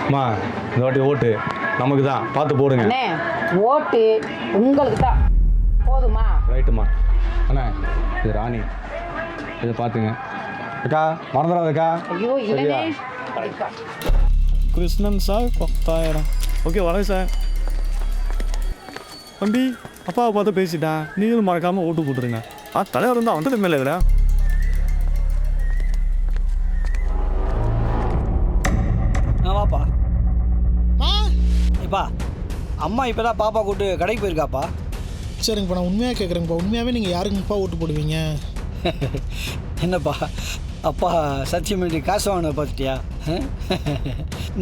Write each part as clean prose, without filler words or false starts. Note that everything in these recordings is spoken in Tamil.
அம்மா இந்த வாட்டி ஓட்டு நமக்கு தான், பார்த்து போடுங்க. அண்ணே ஓட்டு உங்களுக்கு தான், போதுமா? ரைட்டுமா. அண்ணா இது ராணி, இதை பார்த்துங்க. அக்கா மறந்துடாதக்கா. ஐயோ இல்லைண்ணே. கிருஷ்ணன் சார் 10,000. ஓகே வரேன் சார். தம்பி அப்பாவை பார்த்து பேசிட்டேன், நீங்களும் மறக்காமல் ஓட்டு போட்டுருங்க. தலைவர் வந்து அவன் மேலே இருக்கிறா. வாப்பா இப்பா, அம்மா இப்போ தான் பாப்பா கூட்டு கடைக்கு போயிருக்காப்பா. சரிங்கப்பா, நான் உண்மையாக கேட்குறேங்கப்பா. உண்மையாகவே நீங்கள் யாருக்குப்பா ஓட்டு போடுவீங்க? என்னப்பா அப்பா சத்தியம் பண்ணி காசு வாங்கின பார்த்துட்டியா?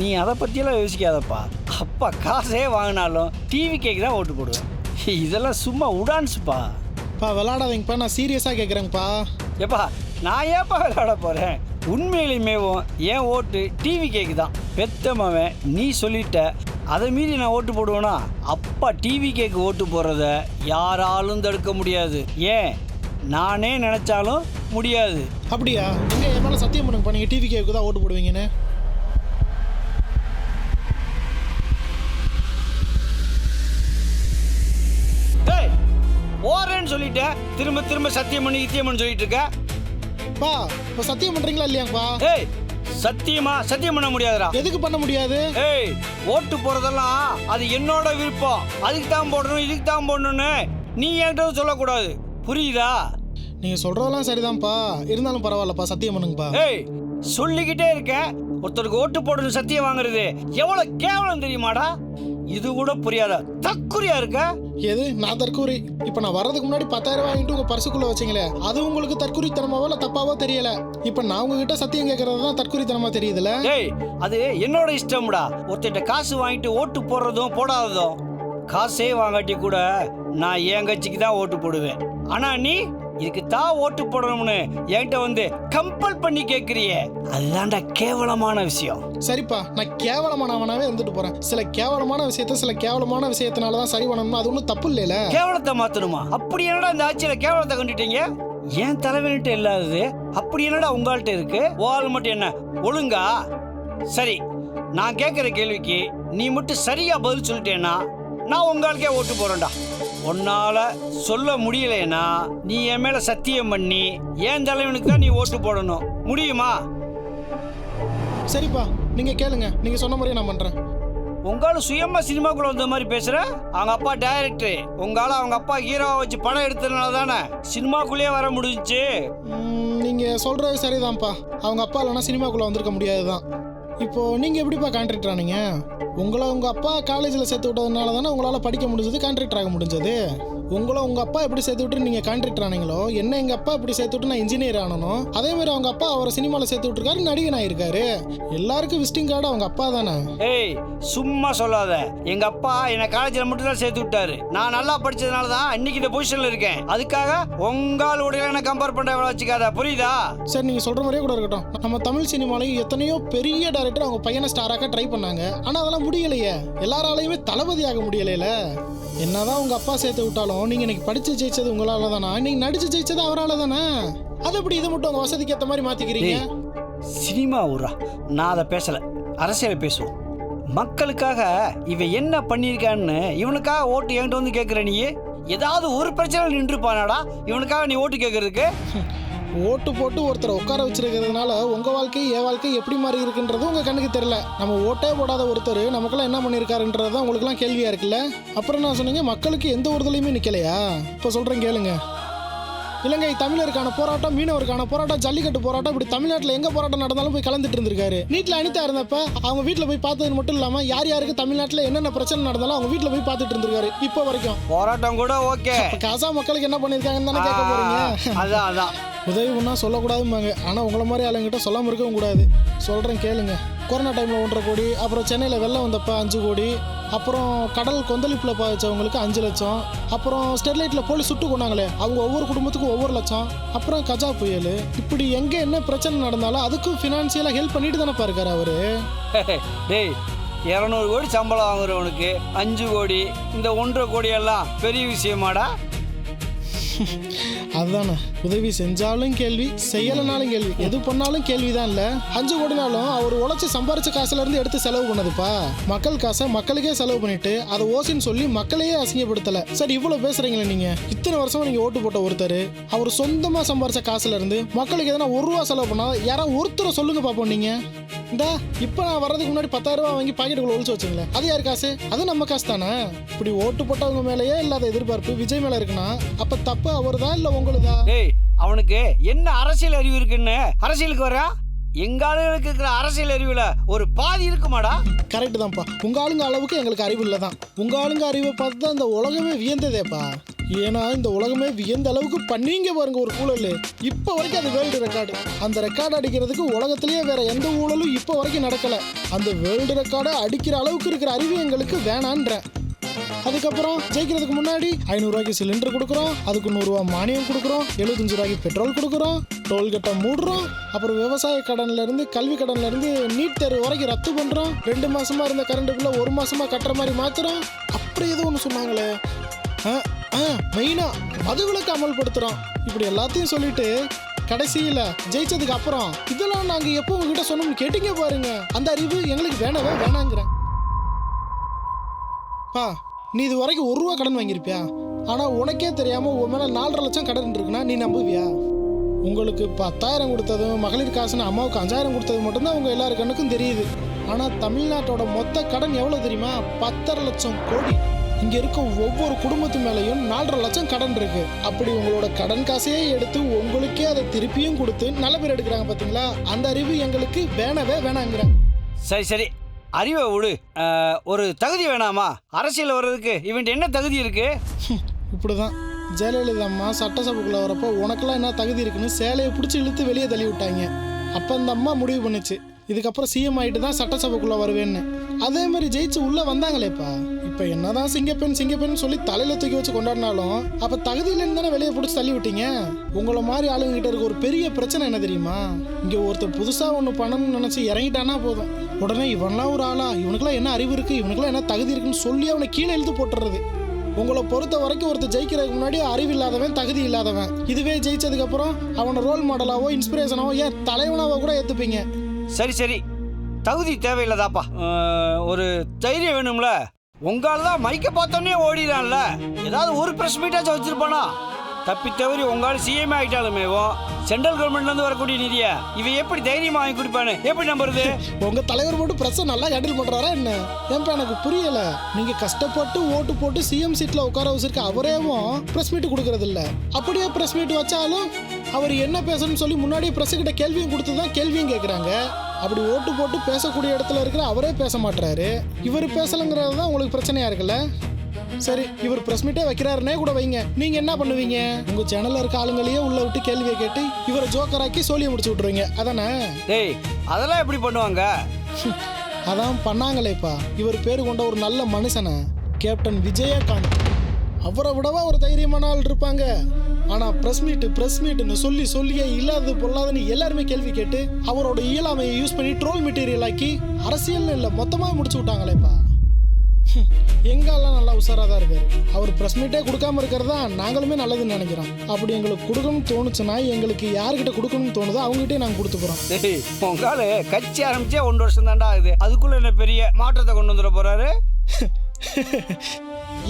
நீ அதை பற்றியெல்லாம் யோசிக்காதப்பா. அப்பா காசே வாங்கினாலும் டிவி கேக்கு தான் ஓட்டு போடுவேன். இதெல்லாம் சும்மா உடான்ஸுப்பா. விளாடாதீங்கப்பா, நான் சீரியஸாக கேட்குறேங்கப்பா. எப்பா நான் ஏப்பா விளையாட போகிறேன்? உண்மையிலுமேவும் என் ஓட்டு டிவி கேக்கு தான். பெத்தமாவன் நீ சொல்லிட்ட, அதை மீறி நான் ஓட்டு போடுவேனா? அப்பா டிவி கேக்கு ஓட்டு போடுறத யாராலும் தடுக்க முடியாது. ஏன் நானே நினச்சாலும் முடியாது. அப்படியா? எங்கே என் மேலே சத்தியம் பண்ணுங்கப்பா, நீங்கள் டிவி கேக்கு தான் ஓட்டு போடுவீங்கன்னு. ஓரேன்னு சொல்லிட்டேன், திரும்ப திரும்ப சத்தியம் பண்ணி இத்தியம்னு சொல்லிட்டு இருக்க. பா இப்போ சத்தியம் பண்ணுறீங்களா இல்லையாங்கப்பா? ஏய் சத்தியமா சத்தியம் பண்ண முடியாதுடா. எதுக்கு பண்ண முடியாது? ஏய் ஓட்டு போறதெல்லாம் அது என்னோட விருப்பம். அதுக்கு தான் போடணும், இதுக்கு தான் போடணும்னு நீ என்கிட்ட சொல்லக்கூடாது, புரியுதா? நீங்கள் சொல்கிறதெல்லாம் சரிதான்ப்பா, இருந்தாலும் பரவாயில்லப்பா, சத்தியம் பண்ணுங்கப்பா. ஏய் சொல்லிக்கிட்டே இருக்கேன், ஒருத்தருக்கு ஓட்டு போடணும் சத்தியம் வாங்குறது எவ்வளவு கேவலம் தெரியுமாடா? இது கூட புரியாத தக்குரியா இருக்க. எது நான் தற்கூரி? இப்போ நான் வர்றதுக்கு முன்னாடி 10,000 வாங்கிட்டு உங்கள் பர்சுக்குள்ளே வச்சிங்களே, அது உங்களுக்கு தற்கூரித்தனமாவோ இல்லை தப்பாவோ தெரியல. இப்போ நான் உங்ககிட்ட சத்தியம் கேட்கறது தான் தற்கூரித்தனமா தெரியுதுல்ல? ஏய் அது என்னோட இஷ்டம்டா. ஒருத்தட்ட காசு வாங்கிட்டு ஓட்டு போடுறதும் போடாததும். காசே வாங்காட்டி கூட நான் என் கட்சிக்கு தான் ஓட்டு போடுவேன். ஆனா நீ இதுக்கு தான் ஓட்டு போடணும்னு என்கிட்ட வந்து கம்பல் பண்ணி கேட்குறியே, அதுதான்டா கேவலமான விஷயம். சரிப்பா, நான் கேவலமானவனாவே இருந்துட்டு போறேன். சில கேவலமான விஷயத்த சில கேவலமான விஷயத்தினால தான் சரி பண்ணணும், அது ஒன்றும் தப்பு இல்லைல. கேவலத்தை மாத்தணுமா? அப்படி என்னடா இந்த ஆட்சியில கேவலத்தை கண்டுட்டீங்க? ஏன் தலைவன்கிட்ட இல்லாதது அப்படி என்னடா உங்கள்கிட்ட இருக்கு? வால் மட்டும் என்ன ஒழுங்கா? சரி, நான் கேட்குற கேள்விக்கு நீ மட்டும் சரியா பதில் சொல்லிட்டேன்னா நான் உங்களுக்கே ஓட்டு போறேன்டா. உன்னால சொல்ல முடியலைன்னா நீ என் மேல சத்தியம் பண்ணி என் தலைவனுக்கு தான் நீ ஓட்டு போடணும். முடியுமா? சரிப்பா, நீங்க கேளுங்க, நீங்க சொன்ன மாதிரியே நான் பண்றேன். உங்களால சுயமா சினிமாக்குள்ள வந்த மாதிரி பேசுற. அவங்க அப்பா டைரக்டர், உங்களால அவங்க அப்பா ஹீரோவை வச்சு படம் எடுத்ததுனால தானே சினிமாக்குள்ளேயே வர முடிஞ்சுச்சு. நீங்க சொல்றது சரிதான்ப்பா, அவங்க அப்பா இல்லைன்னா சினிமாக்குள்ள வந்திருக்க முடியாதுதான். இப்போ நீங்க எப்படிப்பா கான்ட்ராக்டர் ஆனீங்க? உங்களை உங்க அப்பா காலேஜில் சேர்த்து விட்டதுனால தானே உங்களால் படிக்க முடிஞ்சது, கான்ட்ராக்டர் ஆக முடிஞ்சது. உங்களை உங்க அப்பா எப்படி சேர்த்து விட்டு நீங்க கான்ட்ராக்டர் ஆனீங்களோ, என்ன எங்க அப்பா எப்படி சேர்த்து விட்டு நான் இன்ஜினியர் ஆனனும், அதே மாதிரி அவங்க அப்பா அவரை சினிமாவில் சேர்த்து விட்டுருக்காரு, நடிகன் ஆயிருக்காரு. எல்லாருக்கும் விசிட்டிங் கார்டு அவங்க அப்பா தானே. ஏய் சும்மா சொல்லாத. எங்க அப்பா என்னை காலேஜில் மட்டும் தான் சேர்த்து விட்டாரு. நான் நல்லா படிச்சதுனால தான் இன்னைக்கு இந்த பொசிஷன்ல இருக்கேன். அதுக்காக உங்களுடைய என்ன கம்பேர் பண்ற வச்சுக்காத, புரியுதா? சரி, நீங்க சொல்ற மாதிரியே கூட இருக்கட்டும். நம்ம தமிழ் சினிமாலையும் எத்தனையோ பெரிய டைரக்டர் அவங்க பையனை ஸ்டாராக்க ட்ரை பண்ணாங்க, ஆனா அதெல்லாம் முடியலையே. எல்லாராலையுமே தளபதி ஆக முடியலையில. என்னதான் உங்க அப்பா சேர்த்து விட்டாலும் நீங்க இன்னைக்கு படிச்சு ஜெயிச்சது உங்களால தானா, இன்னைக்கு நடிச்சு ஜெயிச்சது அவரால் தானே. அது எப்படி இதை மட்டும் உங்க வசதிக்கு ஏற்ற மாதிரி மாத்திக்கிறீங்க? சினிமா ஊரா, நான் அதை பேசல, அரசியலை பேசுவோம். மக்களுக்காக இவன் என்ன பண்ணியிருக்கான்னு இவனுக்காக ஓட்டு என்கிட்ட வந்து கேட்குற நீ? ஏதாவது ஒரு பிரச்சனை நின்றுப்பானாடா இவனுக்காக நீ ஓட்டு கேட்கறதுக்கு? ஓட்டு போட்டு ஒருத்தரை உட்கார வச்சிருக்கிறதுனால உங்க வாழ்க்கை என் வாழ்க்கை எப்படி மாறி இருக்குன்றது உங்க கண்ணுக்கு தெரியல. நம்ம ஓட்டே போடாத ஒருத்தர் நமக்கெல்லாம் என்ன பண்ணியிருக்காருன்றது தான் உங்களுக்குலாம் கேள்வியா இருக்குல்ல. அப்புறம் நான் சொன்னீங்க மக்களுக்கு எந்த ஒருதலையுமே நிக்கலையா? இப்போ சொல்றேன் கேளுங்க. இலங்கை தமிழருக்கான போராட்டம், மீனவருக்கான போராட்டம், ஜல்லிக்கட்டு போராட்டம், இப்படி தமிழ்நாட்டில் எங்க போராட்டம் நடந்தாலும் போய் கலந்துட்டு இருந்திருக்காரு. நீட்ல அனிதா இருந்தப்ப அவங்க வீட்டில் போய் பார்த்தது மட்டும் இல்லாம யார் யாருக்கு தமிழ்நாட்டில் என்னென்ன பிரச்சனை நடந்தாலும் அவங்க வீட்டில் போய் பார்த்துட்டு இருந்திருக்காரு. இப்போ வரைக்கும் போராட்டம் கூட ஓகே. காசா மக்களுக்கு என்ன பண்ணிருக்காங்கன்னு தானே கேட்க போறீங்க? அதான் அதான் உதவி ஒன்றா சொல்லக்கூடாதும்பாங்க, ஆனால் உங்களை மாதிரி ஆளுங்கிட்ட சொல்லாமல் இருக்கவும் கூடாது. சொல்கிறேன் கேளுங்க. கொரோனா டைமில் 1.5 கோடி, அப்புறம் சென்னையில் வெள்ளம் வந்தப்ப 5 கோடி, அப்புறம் கடல் கொந்தளிப்பில் பாதிச்சவங்களுக்கு 5 லட்சம், அப்புறம் ஸ்டெர்லைட்டில் போலீஸ் சுட்டு கொண்டாங்களே அவங்க ஒவ்வொரு குடும்பத்துக்கும் 1 லட்சம், அப்புறம் கஜா புயல், இப்படி எங்கே என்ன பிரச்சனை நடந்தாலும் அதுக்கும் ஃபினான்ஷியலாக ஹெல்ப் பண்ணிட்டு தானே இருக்காரு அவரு. டேய் 200 கோடி சம்பளம் வாங்குறவனுக்கு 5 கோடி, இந்த 1.5 கோடி எல்லாம் பெரிய விஷயமாடா? அதுதானே, உதவி செஞ்சாலும் கேள்வி, செய்யலைனாலும் கேள்வி, எது பண்ணாலும் கேள்விதான். இல்ல 5 கோடினாலும் அவர் உழைச்சி சம்பாரிச்ச காசுல இருந்து எடுத்து செலவு பண்ணதுப்பா. மக்கள் காசை மக்களுக்கே செலவு பண்ணிட்டு அதை ஓசின்னு சொல்லி மக்களையே அசிங்கப்படுத்தல. சரி, இவ்வளவு பேசுறீங்களே நீங்க. இத்தனை வருஷமா நீங்க ஓட்டு போட்ட ஒருத்தர் அவர் சொந்தமா சம்பாரிச்ச காசுல இருந்து மக்களுக்கு எதனா 1 ரூபா செலவு பண்ணா யாராவது ஒருத்தரை சொல்லுங்க பாப்போம். நீங்க இந்த இப்ப நான் வர்றதுக்கு முன்னாடி 10,000 ரூபாய் வாங்கி பாக்கெட்டுக்குள்ள ஒழிச்சு வச்சுங்களேன், அது யார் காசு? அது நம்ம காசு தானே. இப்படி ஓட்டு போட்டவங்க மேலேயே இல்லாத எதிர்பார்ப்பு விஜய் மேல இருக்குன்னா அப்ப தப்பு அவருதா இல்ல உங்களுதா? டேய், அவனுக்கு என்ன அரசியல் அறிவு இருக்குன்னு அரசியலுக்கு வரா? எங்க ஆளுங்களுக்கு இருக்கிற அரசியல் அறிவுல ஒரு பாதி இருக்குமாடா? கரெக்ட் தான்ப்பா. உங்க ஆளுங்க அளவுக்கு எங்களுக்கு அறிவு இல்லதான். உங்க ஆளுங்க அறிவை பார்த்து தான் இந்த உலகமே வியந்ததேப்பா. ஏன்னா இந்த உலகமே வியந்த அளவுக்கு பண்ணீங்க பாருங்க ஒரு ஊழல். இப்ப வரைக்கும் அது வேர்ல்டு ரெக்கார்டு. அந்த ரெக்கார்டு அடிக்கிறதுக்கு உலகத்திலேயே வேற எந்த ஊழலும் இப்ப வரைக்கும் நடக்கல. அந்த வேர்ல்டு ரெக்கார்டை அடிக்கிற அளவுக்கு இருக்கிற அறிவு எங்களுக்கு வேணான்றேன். அதுக்கப்புறம் ஜெயிக்கிறதுக்கு முன்னாடி 500 ரூபாய்க்கு சிலிண்டர் கொடுக்குறோம், அதுக்கு 100 ரூபா மானியம் கொடுக்குறோம், 75 ரூபாய்க்கு பெட்ரோல் கொடுக்குறோம், டோல்கேட்டை மூடுறோம், அப்புறம் விவசாய கடன்ல இருந்து கல்வி கடன்ல இருந்து நீட் தேர்வு வரைக்கும் ரத்து பண்றோம், 2 மாசமா இருந்த கரண்ட் பில்ல 1 மாசமா கட்டுற மாதிரி மாத்துறோம். அப்படி ஏதோ ஒன்று சொன்னாங்களே, மெயினா மதுவிலக்கு அமல்படுத்துறோம். இப்படி எல்லாத்தையும் சொல்லிட்டு கடைசியில ஜெயிச்சதுக்கு அப்புறம் இதெல்லாம் நாங்க எப்போ உங்ககிட்ட சொன்னோம்னு கேட்டீங்க பாருங்க. அந்த அறிவு எங்களுக்கு வேணவே வேணாங்கிறேன். பா, நீ இது வரைக்கும் 1 ரூபா கடன் வாங்கியிருப்பியா? ஆனா உனக்கே தெரியாம உன் மேல 4.5 லட்சம் கடன் இருக்குன்னா நீ நம்புவியா? உங்களுக்கு 10,000 கொடுத்ததும் மகளிர் காசுன்னு அம்மாவுக்கு 5,000 கொடுத்தது மட்டும்தான் உங்க எல்லாரு கண்ணுக்கும் தெரியுது. ஆனா தமிழ்நாட்டோட மொத்த கடன் எவ்வளவு தெரியுமா? 10.5 லட்சம் கோடி. இங்க இருக்க ஒவ்வொரு குடும்பத்து மேலையும் 4.5 லட்சம் கடன் இருக்கு. அப்படி உங்களோட கடன் காசையே எடுத்து உங்களுக்கே அதை திருப்பியும் கொடுத்து நல்ல பேர் எடுக்கிறாங்க பாத்தீங்களா? அந்த அறிவு எங்களுக்கு வேணவே வேணாங்கிறேன். சரி சரி, அறிவை விடு. ஒரு தகுதி வேணாமா அரசியல் வர்றதுக்கு? இவன் என்ன தகுதி இருக்கு? இப்படிதான் ஜெயலலிதா அம்மா சட்டசபைக்குள்ள வரப்போ உனக்கெல்லாம் என்ன தகுதி இருக்குன்னு சேலையை பிடிச்சி இழுத்து வெளியே தள்ளி விட்டாங்க. அப்ப அந்த அம்மா முடிவு பண்ணுச்சு, இதுக்கப்புறம் சிஎம் ஆகிட்டு தான் சட்டசபைக்குள்ள வருவேன்னு. அதே மாதிரி ஜெயிச்சு உள்ள வந்தாங்களேப்பா. இப்ப என்னதான் சிங்கப்பெண் சொல்லி தலையில தூக்கி வச்சு கொண்டாடினாலும் அப்ப தகுதியிலேருந்து தானே வெளியே பிடிச்சி தள்ளி விட்டீங்க. உங்களை மாதிரி ஆளுங்க கிட்ட இருக்க ஒரு பெரிய பிரச்சனை என்ன தெரியுமா? இங்க ஒருத்தர் புதுசா ஒண்ணு பண்ணணும்னு நினைச்சு இறங்கிட்டானா போதும், உடனே இவன்லாம் ஒரு ஆளா, இவனுக்குலாம் என்ன அறிவு இருக்கு, இவனுக்குலாம் என்ன தகுதி இருக்குன்னு சொல்லி அவனை கீழே இழுத்து போட்டுறது. உங்களை பொறுத்த வரைக்கும் ஒருத்தர் ஜெயிக்கிறதுக்கு முன்னாடி அறிவு இல்லாதவன், தகுதி இல்லாதவன். இதுவே ஜெயிச்சதுக்கு அப்புறம் அவனை ரோல் மாடலாவோ இன்ஸ்பிரேஷனாவோ ஏன் தலைவனாவோ கூட ஏத்துப்பீங்க. சரி சரி, தகுதி தேவையில்லதாப்பா, ஒரு தைரியம் வேணும்ல. உங்களால் தான் மைக்க பார்த்தோன்னே ஓடிடான்ல, ஏதாவது ஒரு ப்ரெஸ் மீட்டாச்சும் வச்சிருப்பானா? தப்பி தவறி உங்களால் சிஎம் ஆகிட்டாலுமேவும் சென்ட்ரல் கவர்மெண்ட்லேருந்து வரக்கூடிய நிதியை இவன் எப்படி தைரியமாக வாங்கி கொடுப்பானு எப்படி நம்புறது? உங்க தலைவர் மட்டும் பிரச்சனை நல்லா ஹேண்டில் பண்றாரா என்ன? ஏன்பா எனக்கு புரியல. நீங்க கஷ்டப்பட்டு ஓட்டு போட்டு சிஎம் சீட்ல உட்கார வச்சிருக்க அவரேவும் பிரஸ் மீட் கொடுக்கறது இல்ல. அப்படியே பிரஸ் மீட் வச்சாலும் அவர் என்ன பேசணும்னு சொல்லி முன்னாடியே பிரஸ் கிட்ட கேள்வியும் கொடுத்து தான் கேள்வியும் கேட்குறாங்க. அப்படி ஓட்டு போட்டு பேசக்கூடிய இடத்துல இருக்கிற அவரே பேச மாட்டாரு. இவர் பேசலங்கிறது தான் உங்களுக்கு பிரச்சனையா இருக்குல்ல? சரி, இவர் பிரஸ் மீட்டே வைக்கிறாருன்னே கூட வைங்க, நீங்க என்ன பண்ணுவீங்க? உங்க சேனல்ல இருக்க ஆளுங்களையே உள்ள விட்டு கேள்வியை கேட்டு இவரை ஜோக்கராக்கி சோழியை முடிச்சு விட்டுருவீங்க, அதானே? டேய், அதெல்லாம் எப்படி பண்ணுவாங்க? அதான் பண்ணாங்களேப்பா. இவர் பேரு கொண்ட ஒரு நல்ல மனுஷனை, கேப்டன் விஜயகாந்த். அவரை விடவா ஒரு தைரியமான ஆள் இருப்பாங்க. ஆனா பிரஸ் மீட்னு சொல்லியே இல்லாதது பொல்லாதுன்னு எல்லாருமே கேள்வி கேட்டு அவரோட இயலாமையை யூஸ் பண்ணி ட்ரோல் மெட்டீரியல் ஆக்கி அரசியல்னு இல்லை மொத்தமாக முடிச்சு விட்டாங்களேப்பா. எங்கெல்லாம் நல்லா உஷாராக தான் இருக்காரு. அவர் பிரஸ் மீட்டே கொடுக்காம இருக்கிறதா நாங்களுமே நல்லதுன்னு நினைக்கிறோம். அப்படி எங்களுக்கு கொடுக்கணும்னு தோணுச்சுன்னா எங்களுக்கு யாருக்கிட்ட கொடுக்கணும்னு தோணுதோ அவங்ககிட்டே நாங்கள் கொடுத்துக்கிறோம். உங்களால கட்சி ஆரம்பிச்சே 1 வருஷம் தாண்டா ஆகுது, அதுக்குள்ள என்ன பெரிய மாற்றத்தை கொண்டு வந்துட போறாரு?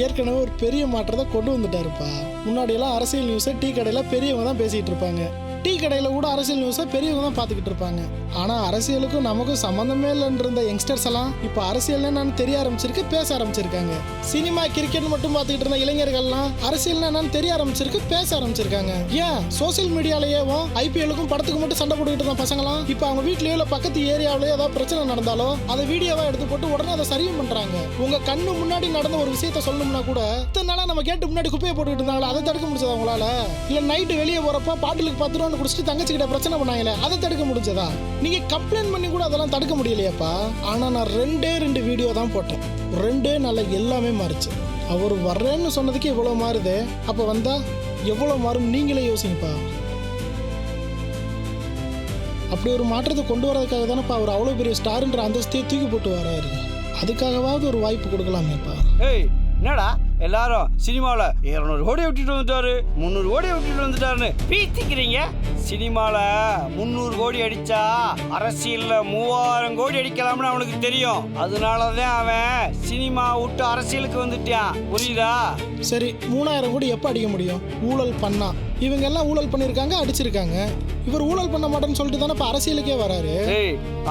ஏற்கனவே ஒரு பெரிய மாற்றத்தை கொண்டு வந்துட்டாருப்பா. முன்னாடியெல்லாம் அரசியல் நியூஸை டீ கடையில் பெரியவங்க தான் பேசிகிட்டு இருப்பாங்க. டீ கடையில் கூட அரசியல் நியூஸை பெரியவங்க தான் பார்த்துக்கிட்டு இருப்பாங்க. ஆனால் அரசியலுக்கும் நமக்கும் சம்மந்தமே இல்லைன்னு இருந்த யங்ஸ்டர்ஸ் எல்லாம் இப்போ அரசியல் என்னன்னு தெரிய ஆரம்பிச்சிருக்கு, பேச ஆரம்பிச்சிருக்காங்க. சினிமா கிரிக்கெட் மட்டும் பார்த்துக்கிட்டு இருந்த இளைஞர்கள்லாம் அரசியல் என்னன்னு தெரிய ஆரம்பிச்சிருக்கு, பேச ஆரம்பிச்சிருக்காங்க. ஏன் சோசியல் மீடியாலேயேவும் ஐபிஎலுக்கும் படத்துக்கு மட்டும் சண்டை போட்டுக்கிட்டு இருந்த பசங்களாம் இப்போ அவங்க வீட்லயோ இல்லை பக்கத்து ஏரியாவிலேயோ ஏதாவது பிரச்சனை நடந்தாலோ அதை வீடியோவா எடுத்து போட்டு உடனே அதை சரியும் பண்றாங்க. உங்க கண்ணு முன்னாடி நடந்த ஒரு விஷயத்த சொல்லணும்னா கூட இத்தனை நாளா நம்ம கேட்டு முன்னாடி குப்பையை போட்டுக்கிட்டு இருந்தாங்களா, அதை தடுக்க முடிச்சதா உங்களால? இல்லை நைட்டு வெளியே போறப்ப பாட்டிலுக்கு 10 ரூபா குடிச்சிட்டு தங்கச்சிக்கிட்ட பிரச்சனை பண்ணாங்களே, அதை தடுக்க முடிஞ்சதா? நீங்க கம்ப்ளைண்ட் பண்ணி கூட அதெல்லாம் தடுக்க முடியலையாப்பா. ஆனா நான் 2 வீடியோ தான் போட்டேன், 2 நாள்ல எல்லாமே மாறுச்சு. அவர் வர்றேன்னு சொன்னதுக்கு இவ்வளவு மாறுது, அப்ப வந்தா எவ்வளவு மாறும் நீங்களே யோசிங்கப்பா. அப்படி ஒரு மாற்றத்தை கொண்டு வரதுக்காக தானேப்பா அவர் அவ்வளவு பெரிய ஸ்டார்ன்ற அந்தஸ்தையை தூக்கி போட்டு வராரு. அதுக்காகவாவது ஒரு வாய்ப்பு கொடுக்கலாமேப்பா. ஏய், என்னடா எல்லாரும் சினிமாவில் 200 கோடி விட்டுட்டு வந்துட்டாரு, 300 கோடி விட்டுட்டு வந்துட்டாருன்னு பீத்திக்கிறீங்க. சினிமாவில் 300 கோடி அடிச்சா அரசியலில் 3000 கோடி அடிக்கலாம்னு அவனுக்கு தெரியும். அதனாலதான் அவன் சினிமா விட்டு அரசியலுக்கு வந்துட்டான். புரியுதா? சரி, 3000 கோடி எப்போ அடிக்க முடியும்? ஊழல் பண்ணா. இவங்க எல்லாம் ஊழல் பண்ணியிருக்காங்க, அடிச்சிருக்காங்க. இவர் ஊழல் பண்ண மாட்டேன்னு சொல்லிட்டு தானே இப்போ அரசியலுக்கே வராரு.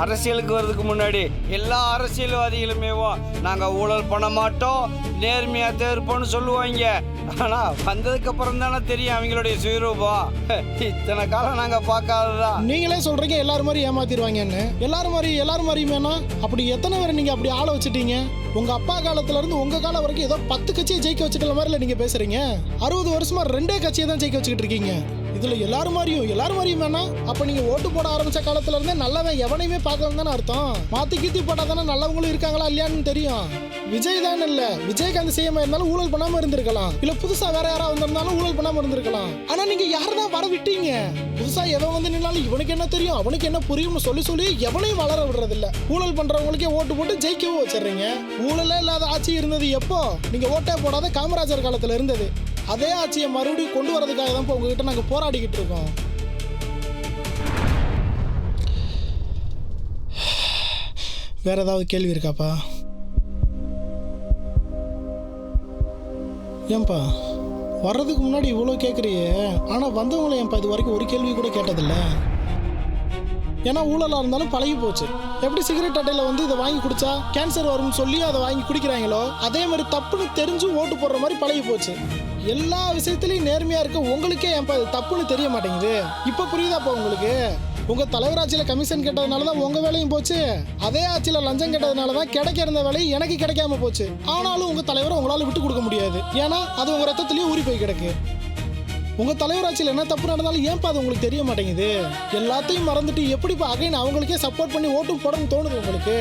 அரசியலுக்கு வர்றதுக்கு முன்னாடி எல்லா அரசியல்வாதிகளுமே நாங்கள் ஊழல் பண்ண மாட்டோம், நேர்மையாக தேர்ப்போம்னு சொல்லுவாங்க. ஆனால் வந்ததுக்கு அப்புறம் தானே தெரியும் அவங்களுடைய சுயரூபம். இத்தனை காலம் நாங்கள் பார்க்காததா. நீங்களே சொல்றீங்க எல்லாரும் மாதிரி ஏமாத்திடுவாங்கன்னு. எல்லாரும் மாதிரியுமேனா அப்படி எத்தனை பேர் நீங்கள் அப்படி ஆளை வச்சுட்டீங்க? உங்க அப்பா காலத்துல இருந்து உங்க காலம் வரைக்கும் ஏதோ 10 கட்சியை ஜெயிக்க வச்சுட்ட மாதிரி நீங்க பேசுறீங்க. 60 வருஷமா 2 கட்சியை தான் ஜெயிக்க வச்சுக்கிட்டு இருக்கீங்க. இதுல எல்லாரும் மாதிரியும் வேணா. அப்ப நீங்க ஓட்டு போட ஆரம்பிச்ச காலத்துல இருந்தே நல்லவன் எவனையுமே பார்க்கணும் தானே அர்த்தம். மாத்தி கீத்தி போட்டா தானே நல்லவங்களும் இருக்காங்களா இல்லையான்னு தெரியும். விஜய் தான் இல்ல, விஜயகாந்த் சிஎம் இருந்தாலும் ஊழல் பண்ணாம இருந்திருக்கலாம். இல்ல புதுசா வேற யாராவது வந்திருந்தாலும் ஊழல் பண்ணாம இருந்திருக்கலாம். ஆனா நீங்க யாரதான் வர விட்டீங்க? புதுசா எவன் வந்து நின்னாலும் இவனுக்கு என்ன தெரியும், அவனுக்கு என்ன புரியும்னு சொல்லி எவனையும் வளர விடுறது இல்ல. ஊழல் பண்றவங்களுக்கே ஓட்டு போட்டு ஜெயிக்கவும் வச்சிடுறீங்க. ஊழலே இல்லாத ஆட்சி இருந்தது எப்போ? நீங்க ஓட்டே போடாத காமராஜர் காலத்துல இருந்தது. அதே ஆட்சியை மறுபடியும் கொண்டு வரதுக்காக தான் இப்போ உங்ககிட்ட நாங்கள் போராடிக்கிட்டு இருக்கோம். வேற ஏதாவது கேள்வி இருக்காப்பா? ஏன்பா வர்றதுக்கு முன்னாடி இவ்வளோ கேட்குறியே, ஆனால் வந்தவங்களை ஏன்பா இது வரைக்கும் ஒரு கேள்வி கூட கேட்டதில்ல? ஏன்னா ஊழலாக இருந்தாலும் பழகி போச்சு. எப்படி சிகரெட் அட்டையில் வந்து இதை வாங்கி குடிச்சா கேன்சர் வரும்னு சொல்லி அதை வாங்கி குடிக்கிறாங்களோ, அதே மாதிரி தப்புன்னு தெரிஞ்சு ஓட்டு போடுற மாதிரி பழகி போச்சு. எல்லா விஷயத்துலையும் நேர்மையாக இருக்க உங்களுக்கே ஏன்பா இது தப்புன்னு தெரிய மாட்டேங்குது? இப்போ புரியுதாப்பா உங்களுக்கு? உங்கள் தலைவர் ஆட்சியில் கமிஷன் கேட்டதுனால தான் உங்கள் வேலையும் போச்சு. அதே ஆட்சியில் லஞ்சம் கேட்டதுனால தான் கிடைக்க இருந்த வேலையும் எனக்கு கிடைக்காம போச்சு. ஆனாலும் உங்கள் தலைவரை உங்களால் விட்டு கொடுக்க முடியாது. ஏன்னா அது உங்கள் ரத்தத்திலேயே ஊறி போய் கிடக்கு. உங்கள் தலைவர் ஆட்சியில் என்ன தப்பு நடந்தாலும் ஏன்பா அது உங்களுக்கு தெரிய மாட்டேங்குது? எல்லாத்தையும் மறந்துட்டு எப்படிப்பா அகைன் அவங்களுக்கே சப்போர்ட் பண்ணி ஓட்டு போடணும்னு தோணுது உங்களுக்கு?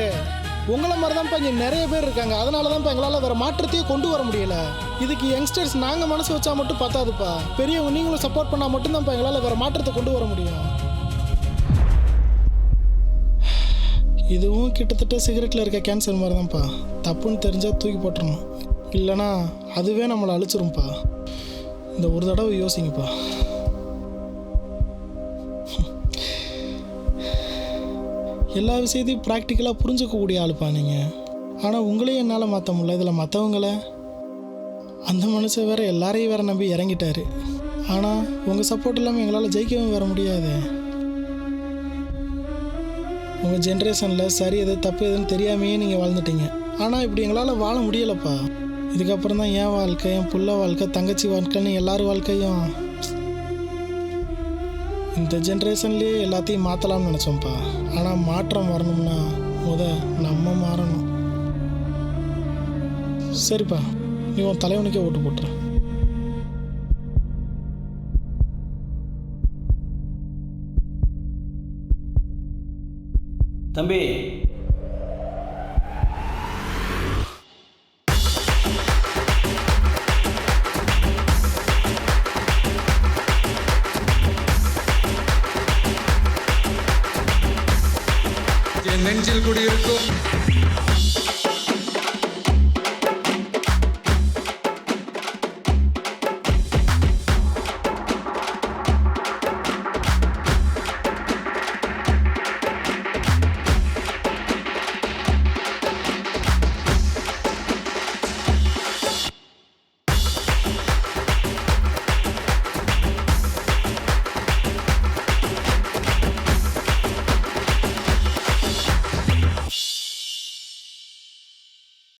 உங்களை மாதிரி தான்ப்பா இங்கே நிறைய பேர் இருக்காங்க. அதனால தான்ப்பா எங்களால் வேற மாற்றத்தையே கொண்டு வர முடியல. இதுக்கு யங்ஸ்டர்ஸ் நாங்கள் மனசு வச்சா மட்டும் பத்தாதுப்பா. பெரியவங்க நீங்களும் சப்போர்ட் பண்ணால் மட்டும்தான்ப்பா எங்களால் வேற மாற்றத்தை கொண்டு வர முடியும். இதுவும் கிட்டத்தட்ட சிகரெட்டில் இருக்க கேன்சர் மாதிரி தான்ப்பா. தப்புன்னு தெரிஞ்சால் தூக்கி போட்டுறணும், இல்லைனா அதுவே நம்மளை அழிச்சிரும்ப்பா. இந்த ஒரு தடவை யோசிங்கப்பா. எல்லா விஷயத்தையும் ப்ராக்டிக்கலாக புரிஞ்சுக்கக்கூடிய ஆளுப்பா நீங்கள். ஆனால் உங்களையும் என்னால் மாற்ற முடியல, இதில் மற்றவங்கள அந்த மனுஷன் வேறு எல்லாரையும் வேறு நம்பி இறங்கிட்டாரு. ஆனால் உங்கள் சப்போர்ட் இல்லாமல் எங்களால் ஜெயிக்கவும் வர முடியாது. உங்கள் ஜென்ரேஷனில் சரி எது தப்பு எதுன்னு தெரியாமையே நீங்கள் வாழ்ந்துட்டீங்க. ஆனால் இப்படி எங்களால் வாழ முடியலப்பா. இதுக்கப்புறம் தான் என் வாழ்க்கை, என் புள்ள வாழ்க்கை, தங்கச்சி வாழ்க்கைன்னு எல்லார் வாழ்க்கையும் இந்த ஜென்ரேஷன்லேயே எல்லாத்தையும் மாற்றலாம்னு நினச்சோம்ப்பா. ஆனால் மாற்றம் வரணும்னா நம்ம மாறணும். சரிப்பா, நீ உன் தலைவனுக்கே ஓட்டு போட்டுற. தம்பி, என் நெஞ்சில் குடியிருக்கும்